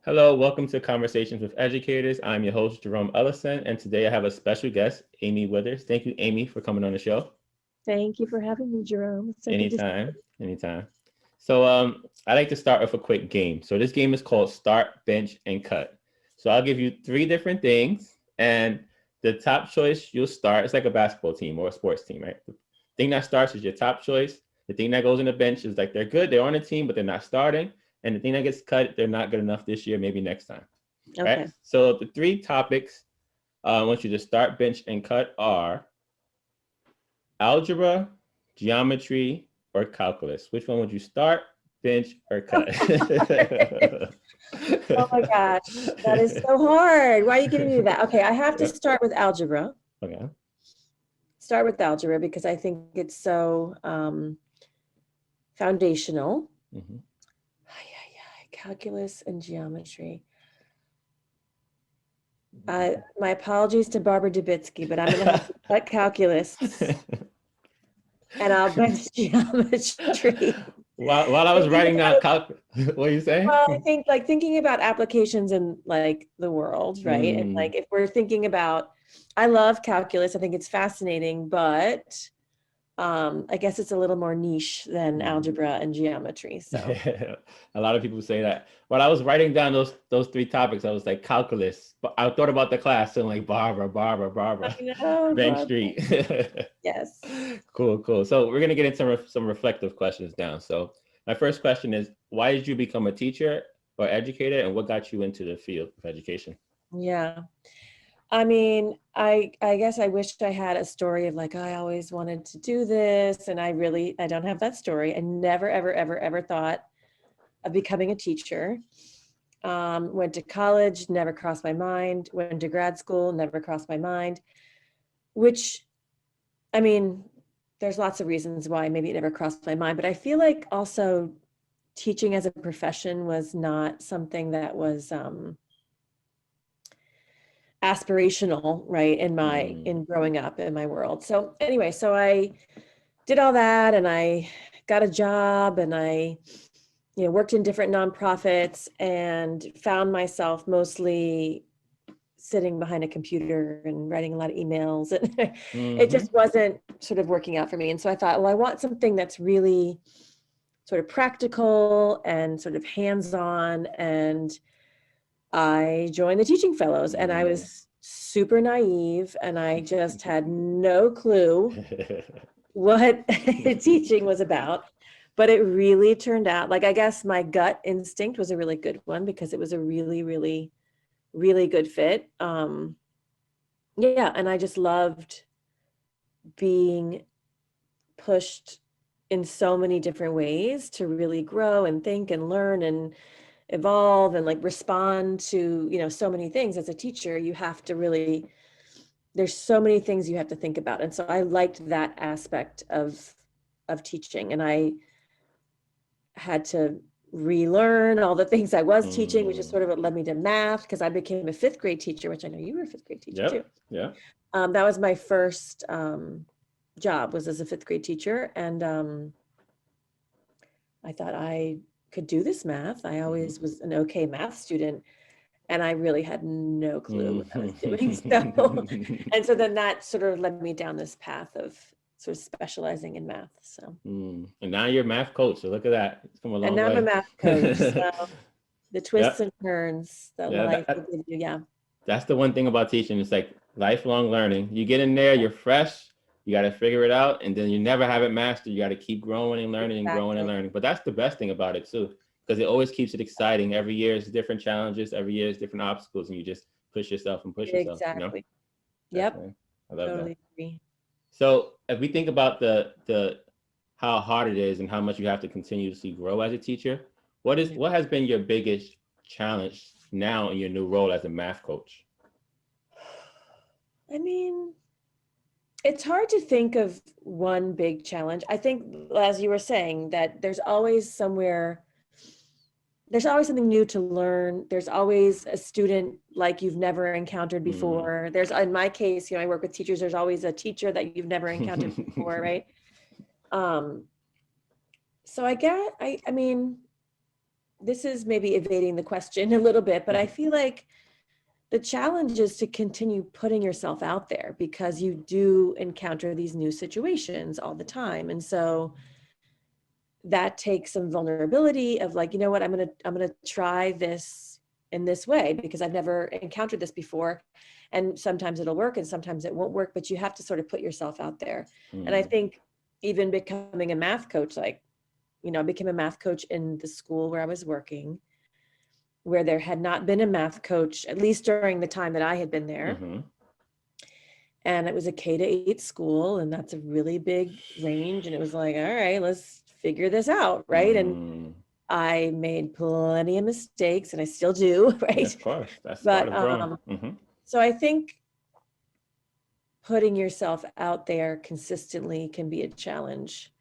Hello, welcome to Conversations with Educators. I'm your host, Jerome Ellison, and today I have a special guest, Amy Withers. Thank you, Amy, for coming on the show. Thank you for having me, Jerome. It's so good to see Anytime, anytime. So I like to start with a quick game. So this game is called Start, Bench, and Cut. So I'll give you three different things, and the top choice you'll start. It's like a basketball team or a sports team, right? The thing that starts is your top choice. The thing that goes in the bench is like they're good, they're on the team, but they're not starting. And the thing that gets cut, they're not good enough this year, maybe next time. you. Right? Okay. So the three topics I want you to start, bench, and cut are algebra, geometry, or calculus. Which one would you start, bench, or cut? Oh my gosh, that is so hard. Why are you giving me that? Okay, I have to Yeah. start with algebra. Okay. Start with algebra because I think it's so foundational. Mm-hmm. Calculus and geometry. My apologies to Barbara Dubitsky, but I'm going to have to cut calculus and I'll bench geometry. While I was Thinking writing down about, what are you saying? well, I think like thinking about applications in like the world, right? And Mm. like if we're thinking about, I love calculus. I think it's fascinating, but I guess it's a little more niche than algebra and geometry. So A lot of people say that. While I was writing down those three topics, I was like calculus, but I thought about the class and like Barbara, I know, Bank Bob. Street. Yes. Cool. So we're gonna get into some reflective questions now. So my first question is, why did you become a teacher or educator, and what got you into the field of education? Yeah. I mean, I guess I wished I had a story of like I always wanted to do this, and I don't have that story. I never ever thought of becoming a teacher. Went to college, never crossed my mind. Went to grad school, never crossed my mind. Which, I mean, there's lots of reasons why maybe it never crossed my mind, but I feel like also teaching as a profession was not something that was aspirational, right, Mm. in growing up in my world. So anyway, so I did all that and I got a job and I worked in different nonprofits and found myself mostly sitting behind a computer and writing a lot of emails, and it Mm-hmm. just wasn't sort of working out for me. And so I thought, well, I want something that's really sort of practical and sort of hands-on. And I joined the Teaching Fellows, and I Mm. was super naive and I just had no clue what teaching was about. But it really turned out, like, I guess my gut instinct was a really good one because it was a really good fit. Yeah, and I just loved being pushed in so many different ways to really grow and think and learn and evolve and like respond to so many things. As a teacher, you have to really, there's so many things you have to think about, and so I liked that aspect of teaching, and I had to relearn all the things I was teaching, which is Mm. sort of what led me to math, because I became a fifth grade teacher, which I know you were a fifth grade teacher too. Yep. Yeah. That was my first job, was as a fifth grade teacher, and I thought I could do this math. I Mm-hmm. always was an okay math student, and I really had no clue what I was doing. So, Mm. and so then that sort of led me down this path of sort of specializing in math. So, Mm. And now you're a math coach. So look at that. It's come a and long now I'm a way. math coach. So the twists Yep. and turns that Yeah. life will give you. Yeah, That's the one thing about teaching. It's like lifelong learning. You get in there, you're fresh, you got to figure it out, and then you never have it mastered. You got to keep growing and learning and growing and exactly. learning. But that's the best thing about it too, because it always keeps it exciting. Every year is different challenges. Every year is different obstacles, and you just push yourself and push yourself. Exactly. Yep. Definitely. I love that. Totally agree. So if we think about the how hard it is and how much you have to continuously grow as a teacher, Yeah. what has been your biggest challenge now in your new role as a math coach? I mean, it's hard to think of one big challenge. I think, as you were saying, that there's always something new to learn. There's always a student like you've never encountered Mm. before. There's, in my case, I work with teachers. There's always a teacher that you've never encountered before, right? Um, so I mean, this is maybe evading the question a little bit, but I feel like the challenge is to continue putting yourself out there because you do encounter these new situations all the time. And so that takes some vulnerability of like, you know what, I'm going to try this in this way because I've never encountered this before. And sometimes it'll work and sometimes it won't work, but you have to sort of put yourself out there. And I think even becoming a math coach, like, you know, I became a math coach in the school where I was working, where there had not been a math coach, at least during the time that I had been there. And it was a K-8 school, and that's a really big range. And it was like, all right, let's figure this out, right? And I made plenty of mistakes, and I still do, right? Of course, that's but part of growing. So I think putting yourself out there consistently can be a challenge.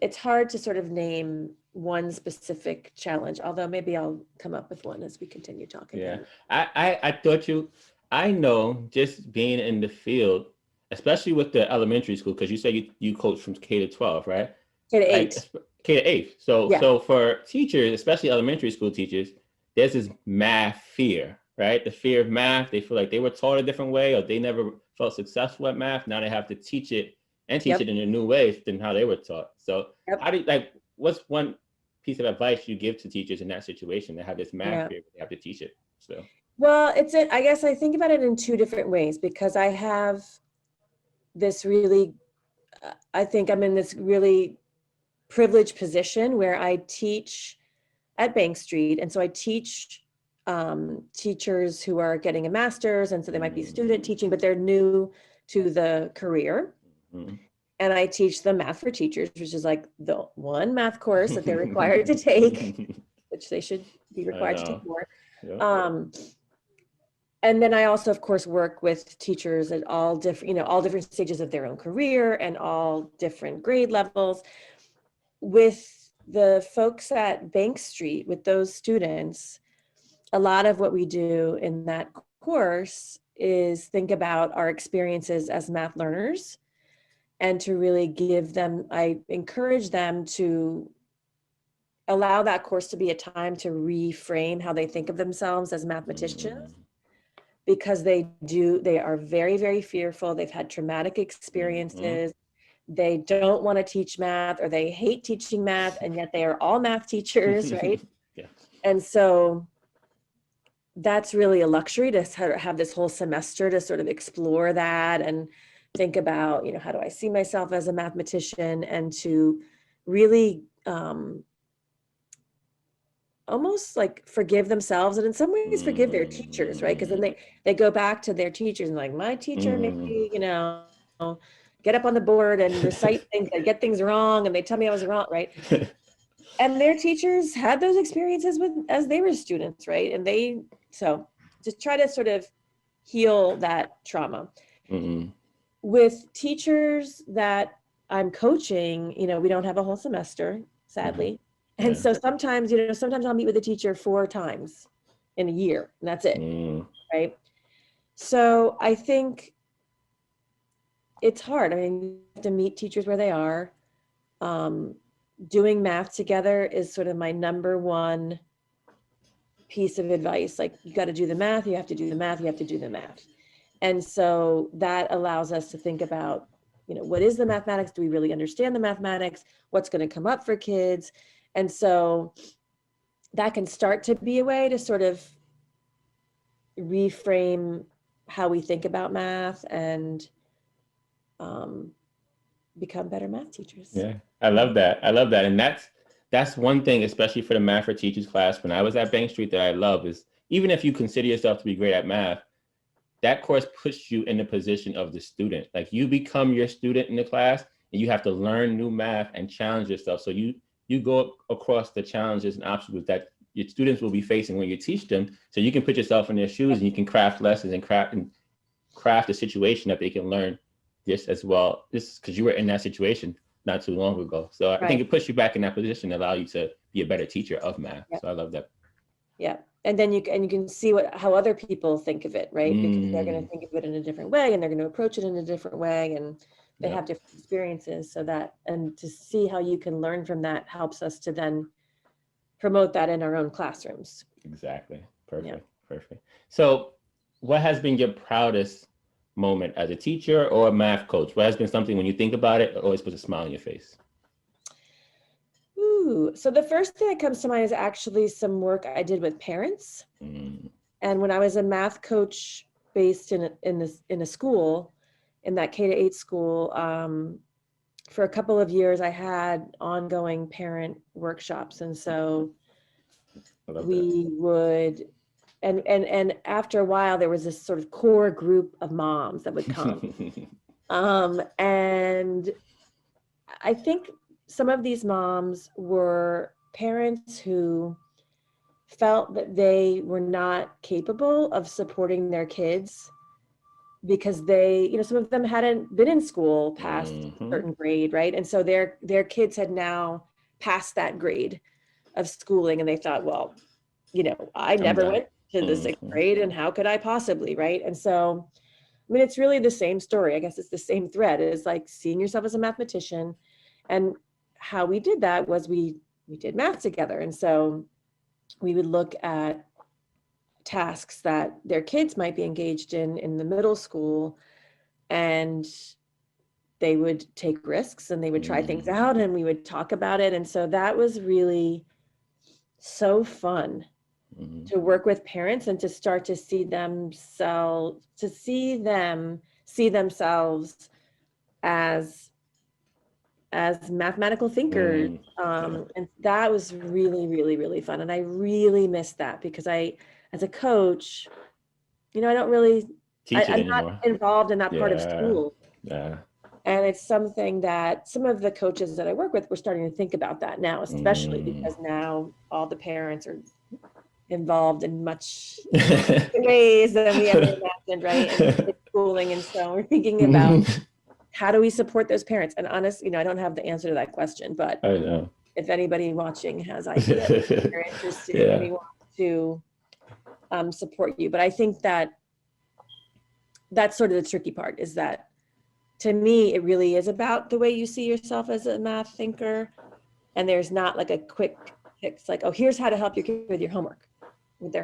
It's hard to sort of name one specific challenge, although maybe I'll come up with one as we continue talking. Yeah, I know just being in the field, especially with the elementary school, because you say you coach from K-12, right? K-8. K-8. So for teachers, especially elementary school teachers, there's this math fear, right? The fear of math. They feel like they were taught a different way or they never felt successful at math. Now they have to teach it and teach it in a new way than how they were taught. So how do you, what's one piece of advice you give to teachers in that situation that have this math fear, they have to teach it? So. Well, I guess I think about it in two different ways because I have this really, I think I'm in this really privileged position where I teach at Bank Street. And so I teach teachers who are getting a master's. And so they might be student teaching, but they're new to the career. And I teach them math for teachers, which is like the one math course that they're required to take, which they should be required to take more. And then I also, of course, work with teachers at all different stages of their own career and all different grade levels. With the folks at Bank Street, with those students, a lot of what we do in that course is think about our experiences as math learners and to really give them, I encourage them to allow that course to be a time to reframe how they think of themselves as mathematicians. Because they are very, very fearful. They've had traumatic experiences. They don't want to teach math or they hate teaching math, and yet they are all math teachers, right? And so that's really a luxury to have this whole semester to sort of explore that and think about, how do I see myself as a mathematician, and to really almost like forgive themselves and in some ways forgive their teachers, right? Because then they go back to their teachers and like, my teacher made me, get up on the board and recite things, I get things wrong and they tell me I was wrong, right? And their teachers had those experiences as they were students, right? And so just try to sort of heal that trauma. With teachers that I'm coaching, we don't have a whole semester, sadly. And so sometimes I'll meet with a teacher 4 times in a year, and that's it, right? So I think it's hard. I mean, you have to meet teachers where they are. Doing math together is sort of my number one piece of advice. Like, you got to do the math, you have to do the math, you have to do the math. And so that allows us to think about, what is the mathematics? Do we really understand the mathematics? What's going to come up for kids? And so that can start to be a way to sort of reframe how we think about math and become better math teachers. Yeah, I love that. And that's one thing, especially for the Math for Teachers class, when I was at Bank Street, that I love is, even if you consider yourself to be great at math, that course puts you in the position of the student. Like, you become your student in the class and you have to learn new math and challenge yourself. So you go across the challenges and obstacles that your students will be facing when you teach them. So you can put yourself in their shoes and you can craft lessons and craft a situation that they can learn just as well. This because you were in that situation not too long ago. So I think it puts you back in that position and allow you to be a better teacher of math. So I love that. Yeah. And then you can see how other people think of it, right? Because they're going to think of it in a different way and they're going to approach it in a different way, and they have different experiences. So that, and to see how you can learn from that helps us to then promote that in our own classrooms. Exactly. Perfect. Perfect. So what has been your proudest moment as a teacher or a math coach? What has been something when you think about it, it always puts a smile on your face? Ooh, so the first thing that comes to mind is actually some work I did with parents. And when I was a math coach based in a school, in that K-8 school, for a couple of years, I had ongoing parent workshops. And so we would, and after a while, there was this sort of core group of moms that would come. And I think some of these moms were parents who felt that they were not capable of supporting their kids because they, some of them hadn't been in school past a certain grade, right? And so their kids had now passed that grade of schooling, and they thought, well, I never went to the 6th grade, and how could I possibly, right? And so, I mean, it's really the same story. I guess it's the same thread. It's like seeing yourself as a mathematician. And how we did that was we did math together. And so we would look at tasks that their kids might be engaged in the middle school, and they would take risks and they would try things out, and we would talk about it. And so that was really so fun to work with parents and to start to see themselves, see themselves as mathematical thinkers. And that was really, really, really fun. And I really missed that because as a coach, I don't really, I'm not involved in that part of school. Yeah. And it's something that some of the coaches that I work with, we're starting to think about that now, especially because now all the parents are involved in much ways than we ever imagined, right? And schooling. And so we're thinking about how do we support those parents? And honestly, I don't have the answer to that question, but I know. If anybody watching has ideas, if you're interested, and we want to support you. But I think that's sort of the tricky part, is that to me, it really is about the way you see yourself as a math thinker. And there's not like a quick fix, like, oh, here's how to help your kid with their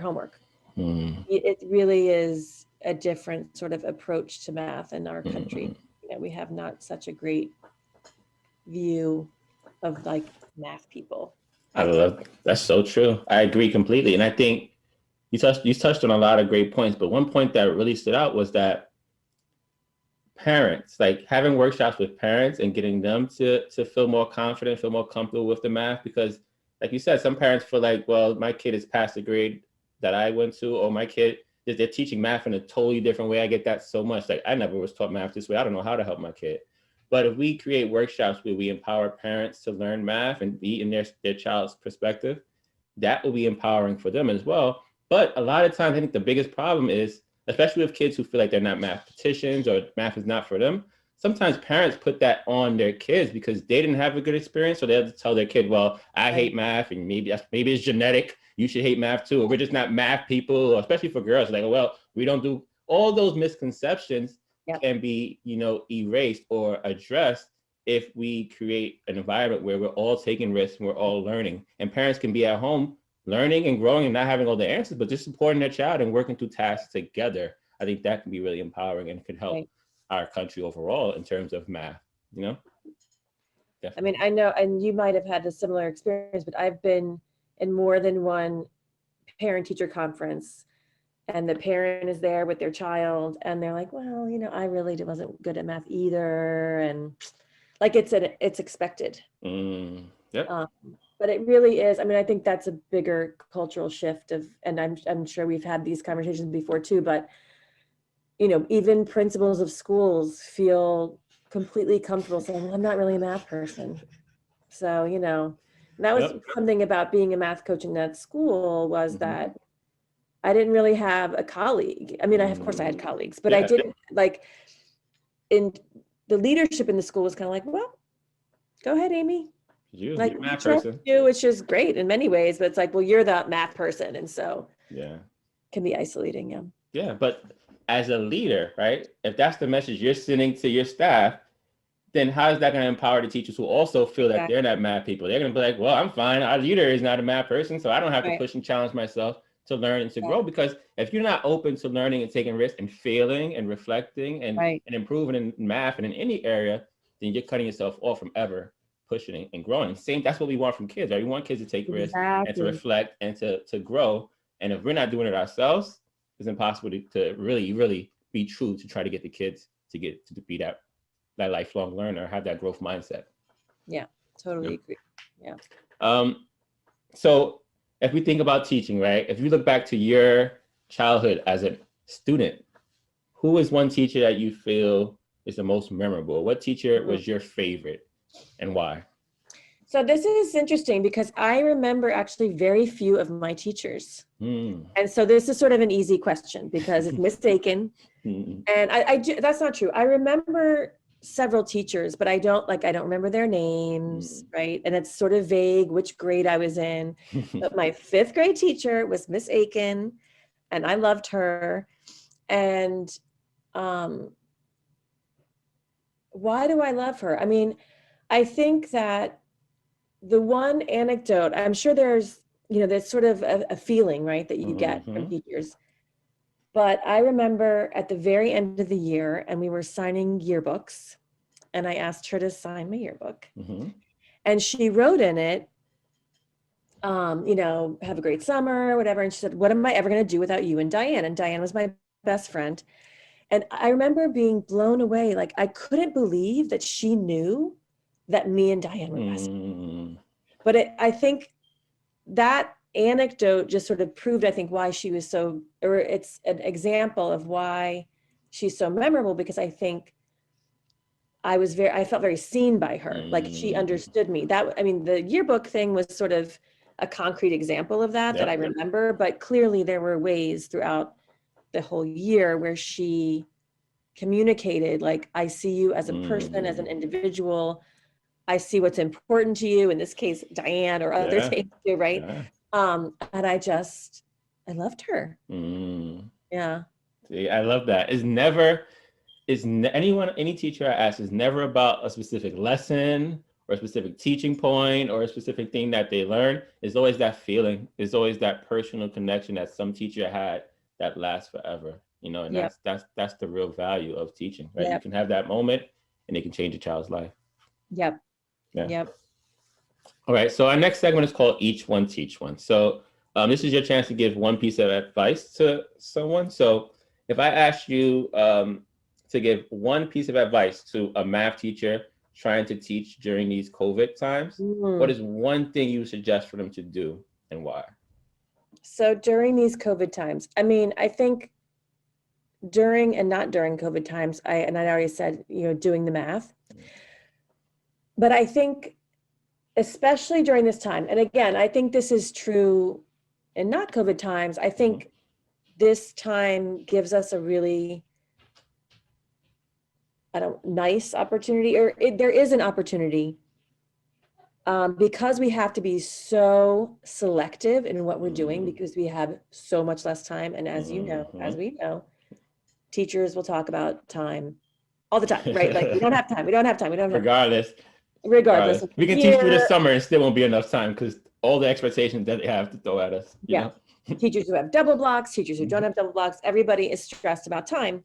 homework. It really is a different sort of approach to math in our country. We have not such a great view of like math people. I love that's so true. I agree completely. And I think you touched on a lot of great points, but one point that really stood out was that parents, like having workshops with parents and getting them to feel more confident, feel more comfortable with the math, because like you said, some parents feel like, well, my kid is past the grade that I went to, or my kid, they're teaching math in a totally different way. I get that so much. Like, I never was taught math this way. I don't know how to help my kid. But if we create workshops where we empower parents to learn math and be in their child's perspective, that will be empowering for them as well. But a lot of times, I think the biggest problem is, especially with kids who feel like they're not mathematicians or math is not for them, sometimes parents put that on their kids because they didn't have a good experience. So they'll tell their kid, well, I hate math, and maybe it's genetic. You should hate math too. Or we're just not math people, or especially for girls. Like, well, we don't do all those misconceptions can be, erased or addressed if we create an environment where we're all taking risks and we're all learning. And parents can be at home learning and growing and not having all the answers, but just supporting their child and working through tasks together. I think that can be really empowering and could help our country overall in terms of math, Definitely. I mean, I know, and you might have had a similar experience, but I've been in more than one parent-teacher conference, and the parent is there with their child, and they're like, well, I really wasn't good at math either. And like, it's expected. But it really is. I mean, I think that's a bigger cultural shift and I'm sure we've had these conversations before too, but even principals of schools feel completely comfortable saying, well, I'm not really a math person. So, that was something about being a math coach in that school, was that I didn't really have a colleague. I mean, of course I had colleagues, but I didn't in the leadership in the school was kind of like, well, go ahead, Amy. You're a math person. Which is great in many ways, but it's like, well, you're the math person. And so can be isolating. Yeah. But as a leader, right? If that's the message you're sending to your staff, then how is that going to empower the teachers who also feel that they're not math people? They're going to be like, well, I'm fine. Our leader is not a math person, so I don't have to push and challenge myself to learn and to grow. Because if you're not open to learning and taking risks and failing and reflecting and improving in math and in any area, then you're cutting yourself off from ever pushing and growing. That's what we want from kids, right? We want kids to take risks and to reflect and to grow. And if we're not doing it ourselves, it's impossible to really, really be true to try to get the kids to be that lifelong learner, have that growth mindset. Yeah, totally agree. Yeah. So if we think about teaching, right? If you look back to your childhood as a student, who is one teacher that you feel is the most memorable? What teacher was your favorite and why? So this is interesting because I remember actually very few of my teachers. And so this is sort of an easy question because it's mistaken. And I that's not true. I remember several teachers, but I don't remember their names, right? And it's sort of vague which grade I was in. But my 5th grade teacher was Miss Aiken, and I loved her. And why do I love her? I mean, I think that the one anecdote, I'm sure there's sort of a feeling, right, that you get from teachers. But I remember at the very end of the year, and we were signing yearbooks, and I asked her to sign my yearbook. And she wrote in it, have a great summer, or whatever. And she said, what am I ever going to do without you and Diane? And Diane was my best friend. And I remember being blown away. Like, I couldn't believe that she knew that me and Diane were best friends. But I think that anecdote just sort of proved, I think, why she was it's an example of why she's so memorable, because I think I felt very seen by her. Like, she understood me. The yearbook thing was sort of a concrete example of that I remember, but clearly there were ways throughout the whole year where she communicated, like, I see you as a person, as an individual. I see what's important to you, in this case, Diane, or other things too, right? And I loved her. Yeah. See, I love that. Any teacher I ask is never about a specific lesson or a specific teaching point or a specific thing that they learn. It's always that feeling. It's always that personal connection that some teacher had that lasts forever. And that's the real value of teaching, right? You can have that moment and it can change a child's life. Yep. Yeah. Yep. All right. So our next segment is called Each One Teach One. So this is your chance to give one piece of advice to someone. So if I asked you to give one piece of advice to a math teacher trying to teach during these COVID times, what is one thing you would suggest for them to do and why? So during these COVID times, I think during and not during COVID times, I already said, doing the math. But I think especially during this time, and again, I think this is true in not COVID times, I think this time gives us a really nice opportunity, there is an opportunity, because we have to be so selective in what we're doing, because we have so much less time. And as we know, teachers will talk about time all the time, right? Like, we don't have time. Regardless. We can teach through the summer and still won't be enough time because all the expectations that they have to throw at us. You know? Teachers who have double blocks, teachers who don't have double blocks, everybody is stressed about time.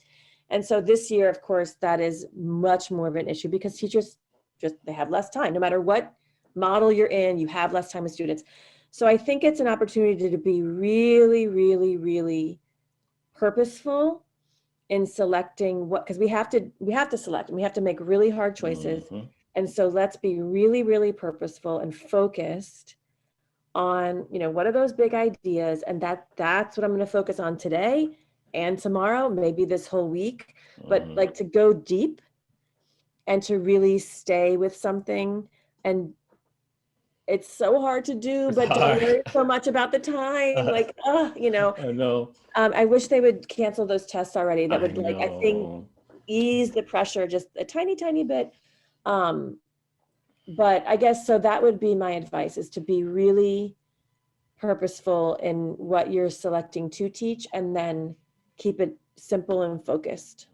And so this year, of course, that is much more of an issue because teachers they have less time. No matter what model you're in, you have less time with students. So I think it's an opportunity to be really, really, really purposeful in selecting because we have to select and we have to make really hard choices. And so let's be really, really purposeful and focused on, what are those big ideas? And that's what I'm going to focus on today and tomorrow, maybe this whole week, but like to go deep and to really stay with something. And it's so hard to do, but don't worry so much about the time. I know. I wish they would cancel those tests already. That would I think ease the pressure just a tiny, tiny bit. But I guess, so that would be my advice, is to be really purposeful in what you're selecting to teach and then keep it simple and focused.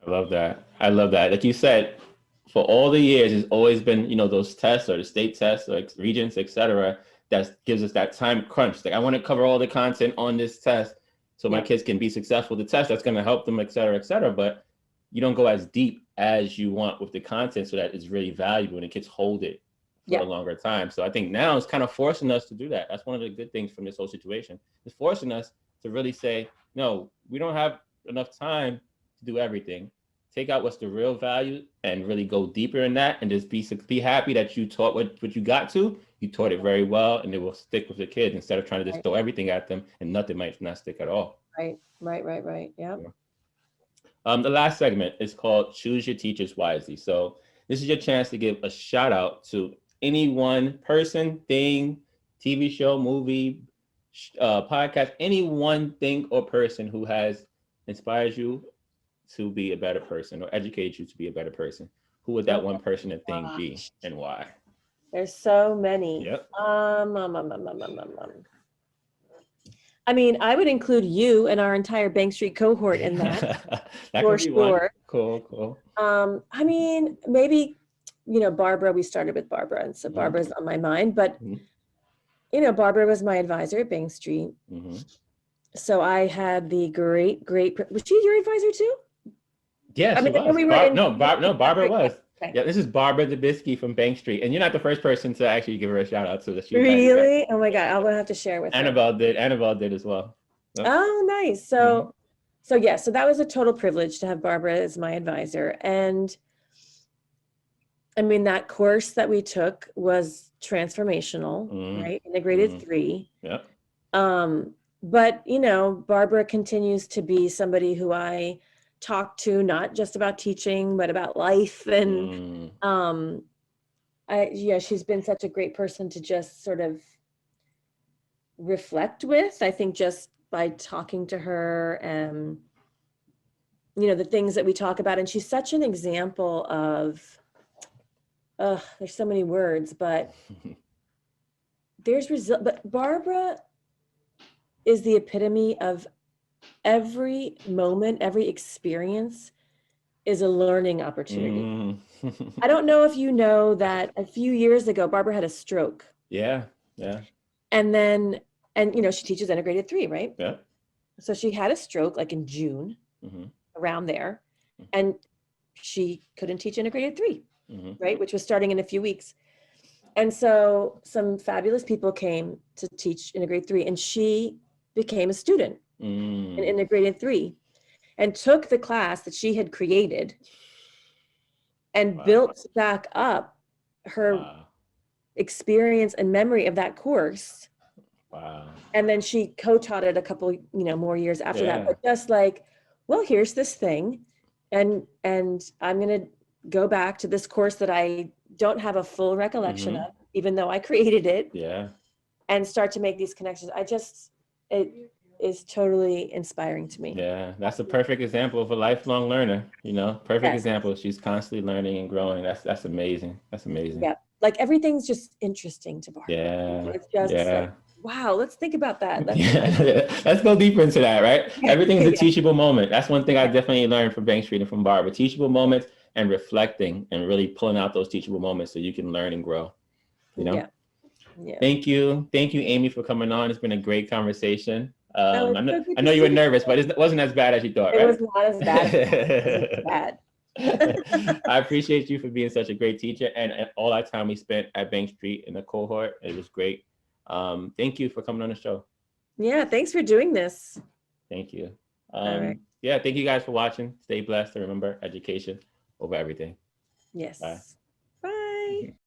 I love that. Like you said, for all the years, it's always been, those tests or the state tests or regents, etc. That gives us that time crunch. Like, I want to cover all the content on this test so my kids can be successful with the test. That's going to help them, etc., etc. But you don't go as deep as you want with the content so that it's really valuable and the kids hold it for a longer time. So I think now it's kind of forcing us to do that. That's one of the good things from this whole situation. It's forcing us to really say, no, we don't have enough time to do everything. Take out what's the real value and really go deeper in that, and just be happy that you taught what you got to. You taught it very well, and it will stick with the kids instead of trying to just throw everything at them and nothing might not stick at all. Right. Yeah. The last segment is called Choose Your Teachers Wisely. So this is your chance to give a shout out to any one person, thing, TV show, movie, podcast, any one thing or person who has inspired you to be a better person or educate you to be a better person. Who would that one person and thing be, and why? There's so many. Yep. I mean, I would include you and our entire Bank Street cohort in that. That for could be sure. One. Cool. I mean, maybe, Barbara, we started with Barbara, and so Barbara's on my mind, but Barbara was my advisor at Bank Street. So I had the great, was she your advisor too? Yes, she was. Barbara was. Okay. Yeah, this is Barbara Dubisky from Bank Street, and you're not the first person to actually give her a shout out. So that she really, oh my God, I'm gonna have to share with Annabelle her. Annabelle did as well. Yep. Oh, nice. So that was a total privilege to have Barbara as my advisor, and I mean that course that we took was transformational, right? Integrated 3. Yep. But Barbara continues to be somebody who I talk to, not just about teaching, but about life. And she's been such a great person to just sort of reflect with. I think just by talking to her and, the things that we talk about. And she's such an example of, there's so many words, but but Barbara is the epitome of every moment, every experience is a learning opportunity. I don't know if you know that a few years ago, Barbara had a stroke. Yeah. And she teaches integrated 3, right? Yeah. So she had a stroke like in June, around there, and she couldn't teach integrated 3, right? Which was starting in a few weeks. And so some fabulous people came to teach integrated 3, and she became a student in integrated 3 and took the class that she had created and built back up her experience and memory of that course. Wow. And then she co-taught it a couple, more years after that. But just like, well, here's this thing, and I'm going to go back to this course that I don't have a full recollection of, even though I created it. Yeah. And start to make these connections. It is totally inspiring to me. Yeah, that's a perfect example of a lifelong learner. Perfect example. She's constantly learning and growing. That's amazing. That's amazing. Yeah, like everything's just interesting to Barbara. Yeah, it's just like, wow. Let's think about that. Let's go deeper into that. Right, everything's a teachable moment. That's one thing I definitely learned from Bank Street and from Barbara. Teachable moments and reflecting and really pulling out those teachable moments so you can learn and grow. Yeah. Thank you, Amy, for coming on. It's been a great conversation. I know you were nervous, but it wasn't as bad as you thought, right? It was not as bad. It was bad. I appreciate you for being such a great teacher, and all that time we spent at Bank Street in the cohort. It was great. Thank you for coming on the show. Yeah, thanks for doing this. Thank you. Right. Yeah, thank you guys for watching. Stay blessed, and remember, education over everything. Yes. Bye. Bye.